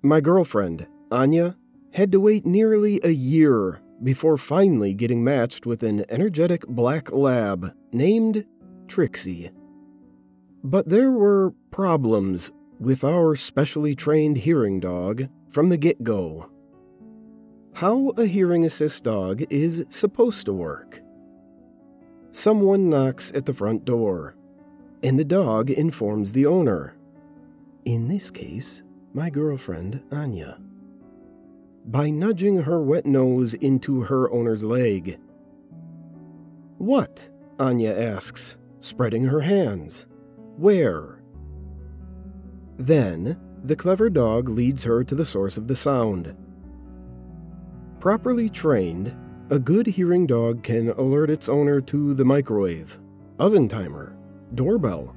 My girlfriend, Anya, had to wait nearly a year before finally getting matched with an energetic black lab named Trixie. But there were problems with our specially trained hearing dog from the get-go. How a hearing assist dog is supposed to work. Someone knocks at the front door, and the dog informs the owner. In this case, my girlfriend, Anya. By nudging her wet nose into her owner's leg. What? Anya asks, spreading her hands. Where? Then, the clever dog leads her to the source of the sound. Properly trained, a good hearing dog can alert its owner to the microwave, oven timer, doorbell,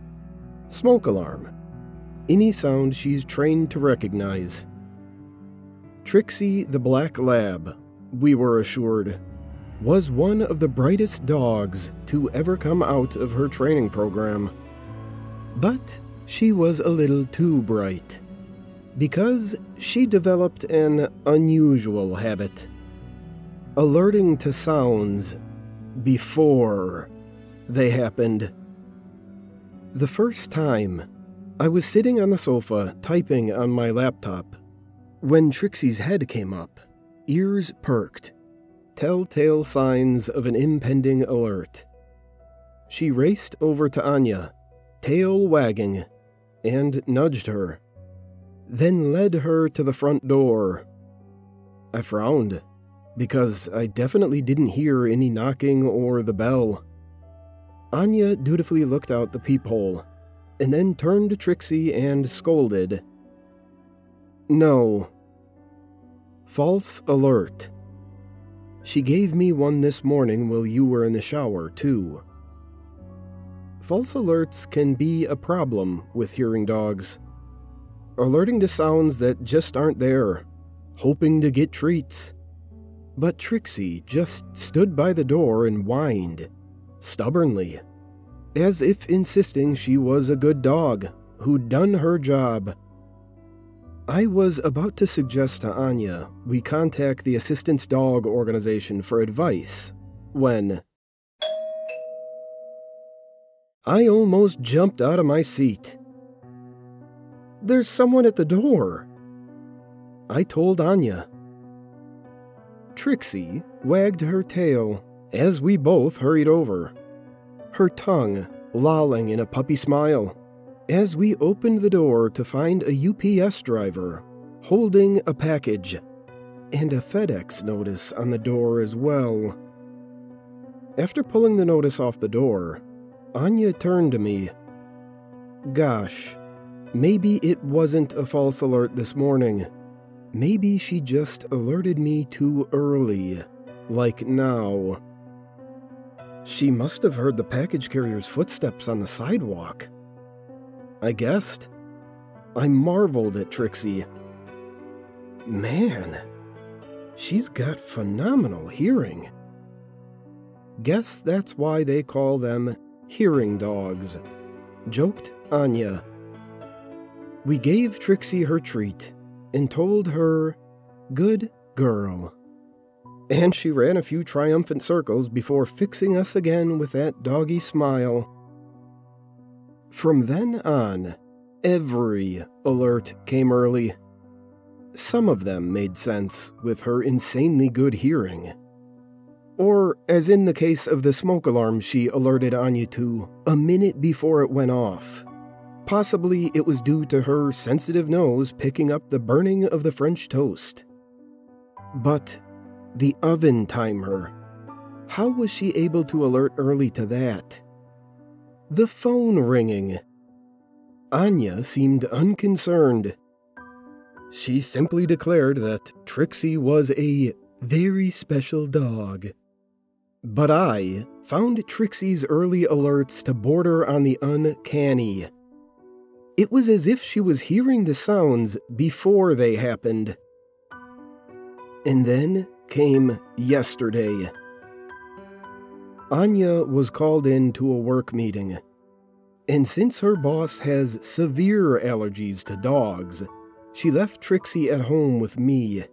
smoke alarm, any sound she's trained to recognize. Trixie the Black Lab, we were assured, was one of the brightest dogs to ever come out of her training program. But she was a little too bright, because she developed an unusual habit, alerting to sounds before they happened. The first time, I was sitting on the sofa typing on my laptop when Trixie's head came up, ears perked, telltale signs of an impending alert. She raced over to Anya, tail wagging, and nudged her, then led her to the front door. I frowned, because I definitely didn't hear any knocking or the bell. Anya dutifully looked out the peephole, and then turned to Trixie and scolded. No. False alert. She gave me one this morning while you were in the shower, too. False alerts can be a problem with hearing dogs. Alerting to sounds that just aren't there, hoping to get treats. But Trixie just stood by the door and whined, stubbornly, as if insisting she was a good dog who'd done her job. I was about to suggest to Anya we contact the Assistance Dog Organization for advice when I almost jumped out of my seat. There's someone at the door, I told Anya. Trixie wagged her tail as we both hurried over, her tongue lolling in a puppy smile, as we opened the door to find a UPS driver holding a package and a FedEx notice on the door as well. After pulling the notice off the door, Anya turned to me. Gosh, maybe it wasn't a false alert this morning. Maybe she just alerted me too early, like now. She must have heard the package carrier's footsteps on the sidewalk. I guessed. I marveled at Trixie. Man, she's got phenomenal hearing. Guess that's why they call them hearing dogs, joked Anya. We gave Trixie her treat and told her, good girl. And she ran a few triumphant circles before fixing us again with that doggy smile. From then on, every alert came early. Some of them made sense with her insanely good hearing. Or, as in the case of the smoke alarm she alerted Anya to a minute before it went off. Possibly it was due to her sensitive nose picking up the burning of the French toast. But the oven timer, how was she able to alert early to that? The phone ringing. Anya seemed unconcerned. She simply declared that Trixie was a very special dog. But I found Trixie's early alerts to border on the uncanny. It was as if she was hearing the sounds before they happened. And then came yesterday. Anya was called in to a work meeting, and since her boss has severe allergies to dogs, She left Trixie at home with me.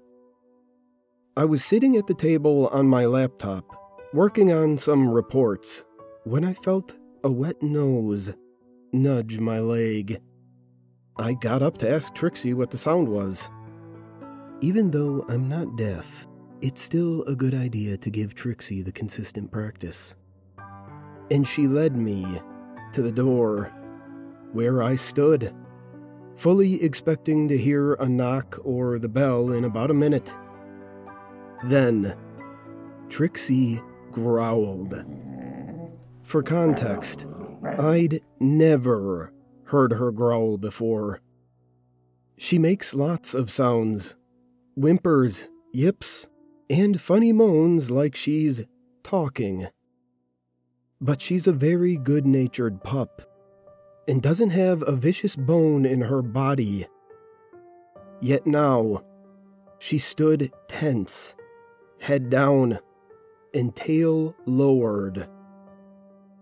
I was sitting at the table on my laptop, working on some reports, when I felt a wet nose nudge my leg. I got up to ask Trixie what the sound was. Even though I'm not deaf, it's still a good idea to give Trixie the consistent practice. And she led me to the door, where I stood, fully expecting to hear a knock or the bell in about a minute. Then, Trixie growled. For context, I'd never heard her growl before. She makes lots of sounds, whimpers, yips, and funny moans like she's talking. But she's a very good-natured pup, and doesn't have a vicious bone in her body. Yet now, she stood tense, head down, and tail lowered.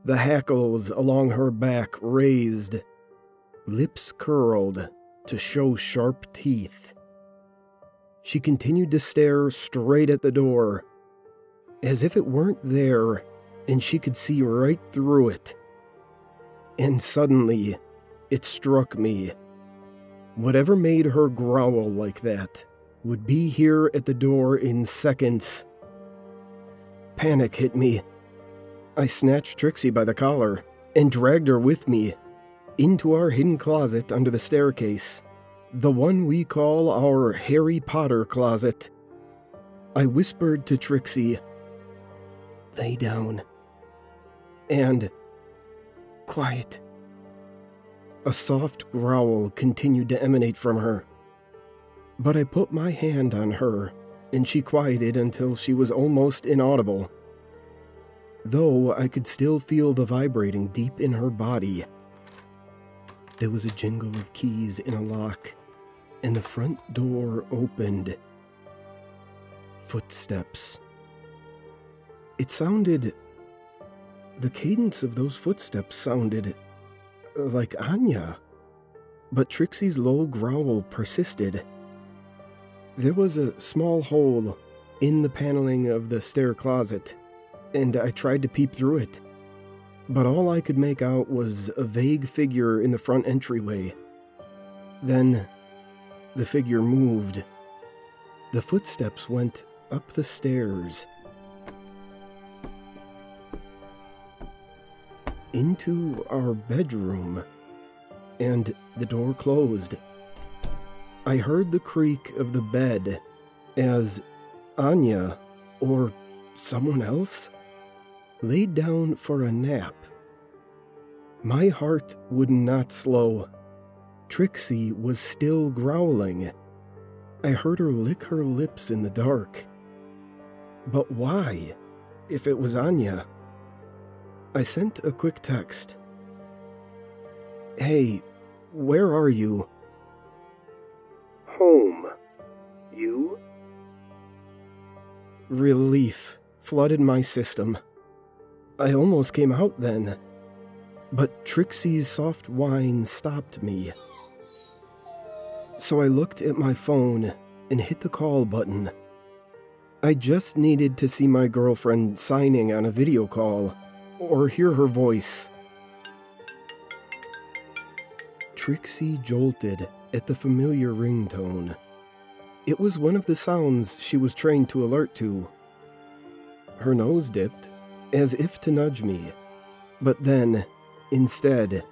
The hackles along her back raised, lips curled to show sharp teeth. She continued to stare straight at the door, as if it weren't there and she could see right through it. And suddenly, it struck me. Whatever made her growl like that would be here at the door in seconds. Panic hit me. I snatched Trixie by the collar and dragged her with me into our hidden closet under the staircase, the one we call our Harry Potter closet. I whispered to Trixie, "Lay down," and "Quiet." A soft growl continued to emanate from her, but I put my hand on her, and she quieted until she was almost inaudible, though I could still feel the vibrating deep in her body. There was a jingle of keys in a lock, and the front door opened. Footsteps. The cadence of those footsteps sounded like Anya, but Trixie's low growl persisted. There was a small hole in the paneling of the stair closet, and I tried to peep through it, but all I could make out was a vague figure in the front entryway. Then, the figure moved. The footsteps went up the stairs, into our bedroom, and the door closed. I heard the creak of the bed as Anya, or someone else, laid down for a nap. My heart would not slow. Trixie was still growling. I heard her lick her lips in the dark. But why, if it was Anya? I sent a quick text. "Hey, where are you?" "Home. You?" Relief flooded my system. I almost came out then, but Trixie's soft whine stopped me. So I looked at my phone and hit the call button. I just needed to see my girlfriend signing on a video call, or hear her voice. Trixie jolted at the familiar ringtone. It was one of the sounds she was trained to alert to. Her nose dipped, as if to nudge me, but then, instead,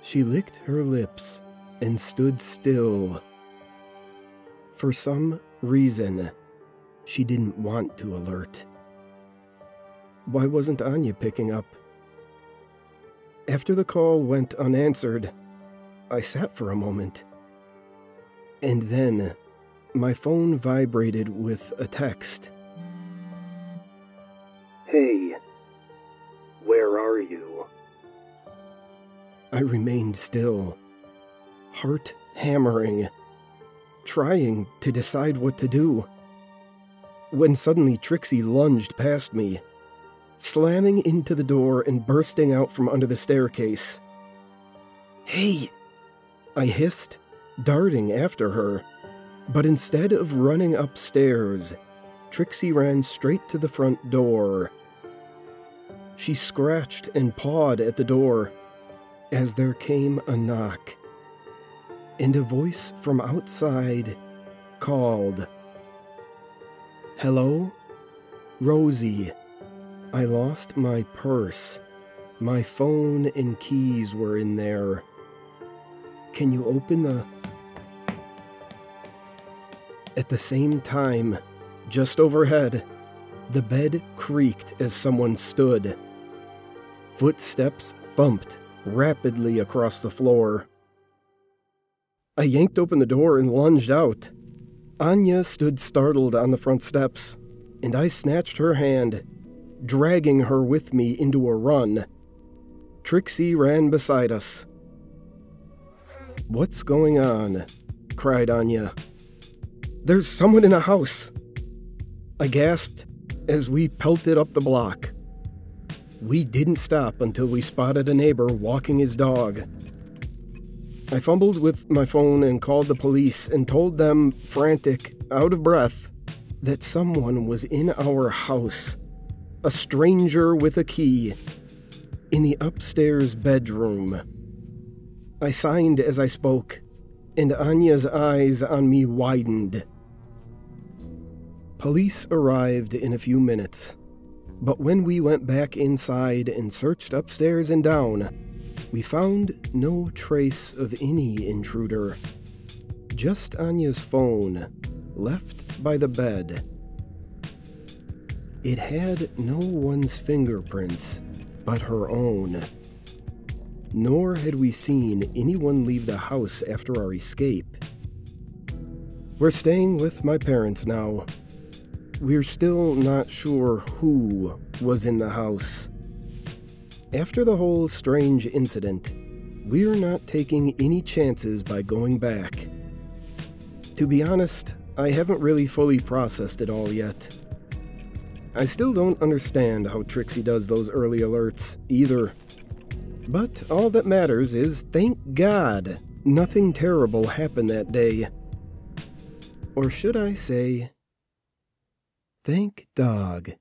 she licked her lips and stood still. For some reason, she didn't want to alert. Why wasn't Anya picking up? After the call went unanswered, I sat for a moment. And then, my phone vibrated with a text. "Hey, where are you?" I remained still, heart hammering, trying to decide what to do, when suddenly Trixie lunged past me, slamming into the door and bursting out from under the staircase. "Hey!" I hissed, darting after her. But instead of running upstairs, Trixie ran straight to the front door. She scratched and pawed at the door as there came a knock, and a voice from outside called, "Hello? Rosie, I lost my purse. My phone and keys were in there. Can you open the..." At the same time, just overhead, the bed creaked as someone stood. Footsteps thumped rapidly across the floor. I yanked open the door and lunged out. Anya stood startled on the front steps, and I snatched her hand, dragging her with me into a run. Trixie ran beside us. "What's going on?" cried Anya. "There's someone in the house," I gasped as we pelted up the block. We didn't stop until we spotted a neighbor walking his dog. I fumbled with my phone and called the police and told them, frantic, out of breath, that someone was in our house, a stranger with a key, in the upstairs bedroom. I signed as I spoke, and Anya's eyes on me widened. Police arrived in a few minutes, but when we went back inside and searched upstairs and down, we found no trace of any intruder. Just Anya's phone, left by the bed. It had no one's fingerprints but her own. Nor had we seen anyone leave the house after our escape. We're staying with my parents now. We're still not sure who was in the house. After the whole strange incident, we're not taking any chances by going back. To be honest, I haven't really fully processed it all yet. I still don't understand how Trixie does those early alerts, either. But all that matters is, thank God, nothing terrible happened that day. Or should I say, thank dog.